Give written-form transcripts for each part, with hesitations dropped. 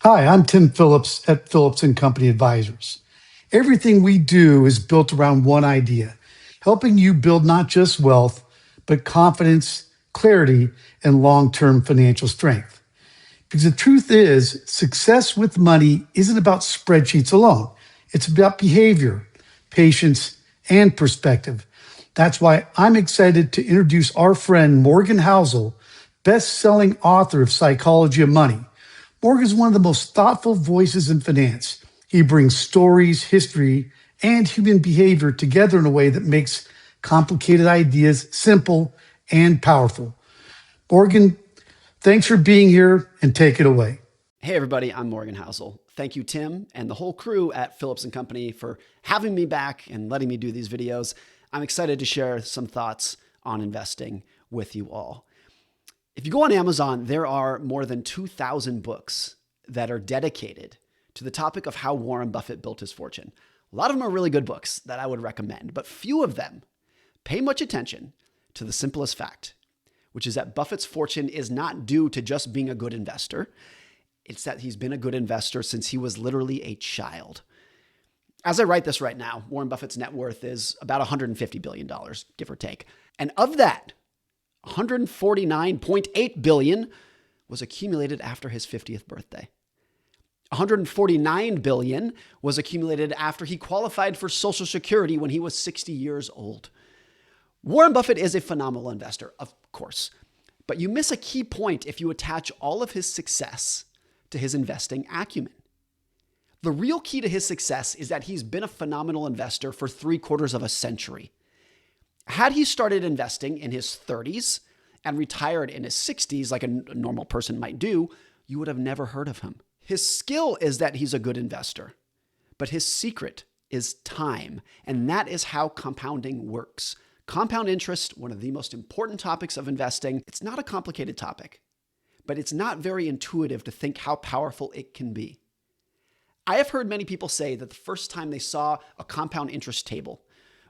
Hi, I'm Tim Phillips at Phillips and Company Advisors. Everything we do is built around one idea, helping you build not just wealth, but confidence, clarity, and long-term financial strength. Because the truth is, success with money isn't about spreadsheets alone. It's about behavior, patience, and perspective. That's why I'm excited to introduce our friend Morgan Housel, best-selling author of Psychology of Money. Morgan is one of the most thoughtful voices in finance. He brings stories, history, and human behavior together in a way that makes complicated ideas simple and powerful. Morgan, thanks for being here and take it away. Hey everybody, I'm Morgan Housel. Thank you, Tim, and the whole crew at Phillips and Company for having me back and letting me do these videos. I'm excited to share some thoughts on investing with you all. If you go on Amazon, there are more than 2,000 books that are dedicated to the topic of how Warren Buffett built his fortune. A lot of them are really good books that I would recommend, but few of them pay much attention to the simplest fact, which is that Buffett's fortune is not due to just being a good investor. It's that he's been a good investor since he was literally a child. As I write this right now, Warren Buffett's net worth is about $150 billion, give or take. And of that, $149.8 billion was accumulated after his 50th birthday. $149 billion was accumulated after he qualified for Social Security when he was 60 years old. Warren Buffett is a phenomenal investor, of course, but you miss a key point if you attach all of his success to his investing acumen. The real key to his success is that he's been a phenomenal investor for 3/4 of a century. Had he started investing in his 30s and retired in his 60s, like a normal person might do, you would have never heard of him. His skill is that he's a good investor, but his secret is time, and that is how compounding works. Compound interest, one of the most important topics of investing, it's not a complicated topic, but it's not very intuitive to think how powerful it can be. I have heard many people say that the first time they saw a compound interest table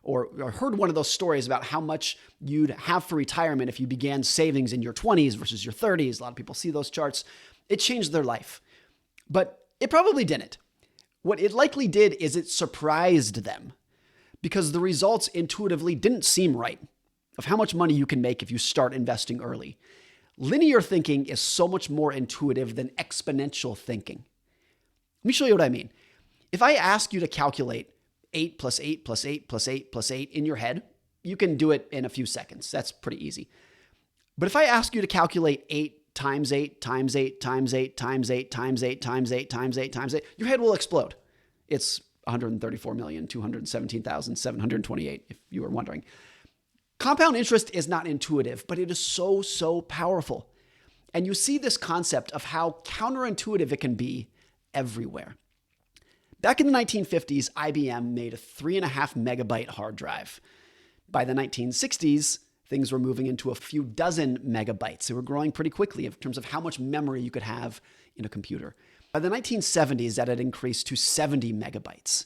or heard one of those stories about how much you'd have for retirement if you began savings in your 20s versus your 30s, a lot of people see those charts, it changed their life. But it probably didn't. What it likely did is it surprised them because the results intuitively didn't seem right of how much money you can make if you start investing early. Linear thinking is so much more intuitive than exponential thinking. Let me show you what I mean. If I ask you to calculate 8 plus 8 plus 8 plus 8 plus 8 in your head, you can do it in a few seconds. That's pretty easy. But if I ask you to calculate 8 times 8 times 8 times 8 times 8 times 8 times 8 times 8 times 8, your head will explode. It's 134,217,728, if you were wondering. Compound interest is not intuitive, but it is so powerful. And you see this concept of how counterintuitive it can be everywhere. Back in the 1950s, IBM made a 3.5 megabyte hard drive. By the 1960s, things were moving into a few dozen megabytes. They were growing pretty quickly in terms of how much memory you could have in a computer. By the 1970s, that had increased to 70 megabytes.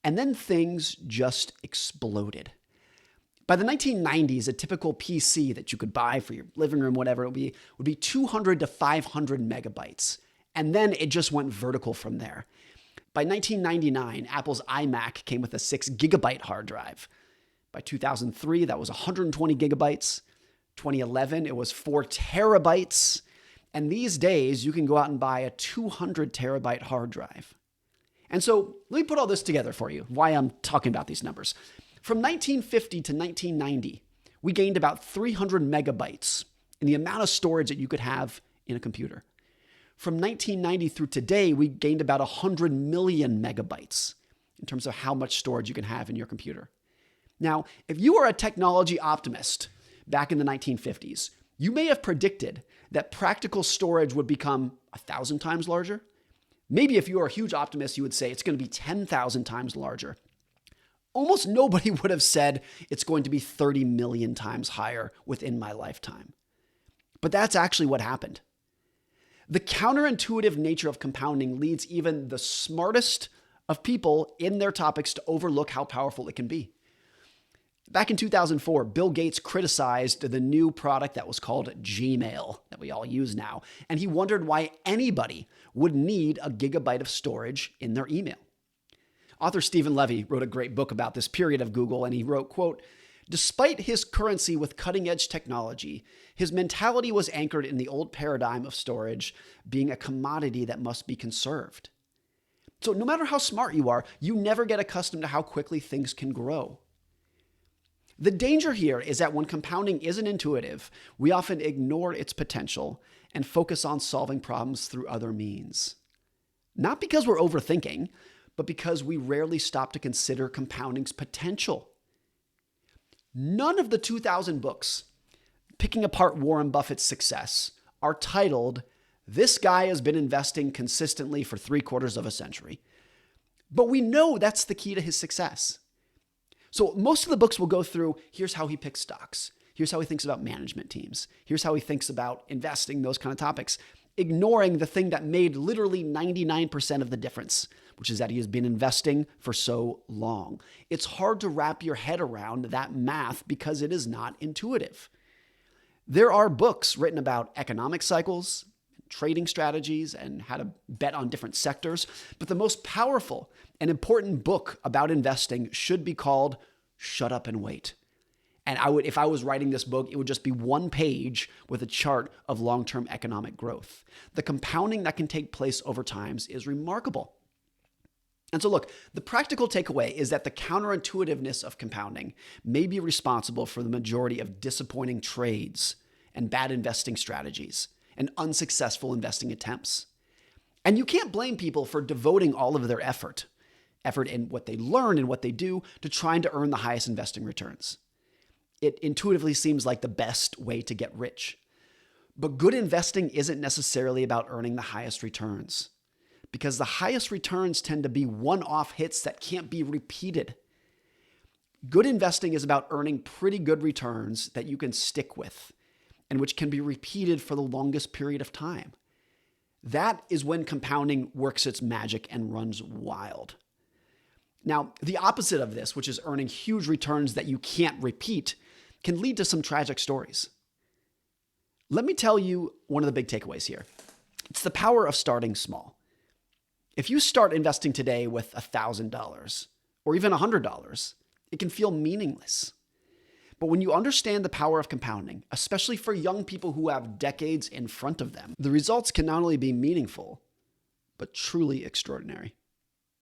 And then things just exploded. By the 1990s, a typical PC that you could buy for your living room, whatever, would be 200 to 500 megabytes. And then it just went vertical from there. By 1999, Apple's iMac came with a 6 gigabyte hard drive. By 2003, that was 120 gigabytes. 2011, it was 4 terabytes. And these days, you can go out and buy a 200 terabyte hard drive. And so let me put all this together for you, why I'm talking about these numbers. From 1950 to 1990, we gained about 300 megabytes in the amount of storage that you could have in a computer. From 1990 through today, we gained about 100 million megabytes in terms of how much storage you can have in your computer. Now, if you were a technology optimist back in the 1950s, you may have predicted that practical storage would become 1,000 times larger. Maybe if you were a huge optimist, you would say it's going to be 10,000 times larger. Almost nobody would have said it's going to be 30 million times higher within my lifetime. But that's actually what happened. The counterintuitive nature of compounding leads even the smartest of people in their topics to overlook how powerful it can be. Back in 2004, Bill Gates criticized the new product that was called Gmail that we all use now, and he wondered why anybody would need a gigabyte of storage in their email. Author Stephen Levy wrote a great book about this period of Google, and he wrote, quote, "Despite his currency with cutting-edge technology, his mentality was anchored in the old paradigm of storage being a commodity that must be conserved." So no matter how smart you are, you never get accustomed to how quickly things can grow. The danger here is that when compounding isn't intuitive, we often ignore its potential and focus on solving problems through other means. Not because we're overthinking, but because we rarely stop to consider compounding's potential. None of the 2,000 books picking apart Warren Buffett's success are titled, "This guy has been investing consistently for 3/4 of a century." But we know that's the key to his success. So most of the books will go through, here's how he picks stocks. Here's how he thinks about management teams. Here's how he thinks about investing, those kind of topics, ignoring the thing that made literally 99% of the difference, which is that he has been investing for so long. It's hard to wrap your head around that math because it is not intuitive. There are books written about economic cycles, trading strategies, and how to bet on different sectors. But the most powerful and important book about investing should be called Shut Up and Wait. And if I was writing this book, it would just be one page with a chart of long-term economic growth. The compounding that can take place over time is remarkable. And so look, the practical takeaway is that the counterintuitiveness of compounding may be responsible for the majority of disappointing trades and bad investing strategies and unsuccessful investing attempts. And you can't blame people for devoting all of their effort in what they learn and what they do to trying to earn the highest investing returns. It intuitively seems like the best way to get rich. But good investing isn't necessarily about earning the highest returns, because the highest returns tend to be one-off hits that can't be repeated. Good investing is about earning pretty good returns that you can stick with and which can be repeated for the longest period of time. That is when compounding works its magic and runs wild. Now, the opposite of this, which is earning huge returns that you can't repeat, can lead to some tragic stories. Let me tell you one of the big takeaways here. It's the power of starting small. If you start investing today with $1,000 or even $100, it can feel meaningless. But when you understand the power of compounding, especially for young people who have decades in front of them, the results can not only be meaningful, but truly extraordinary.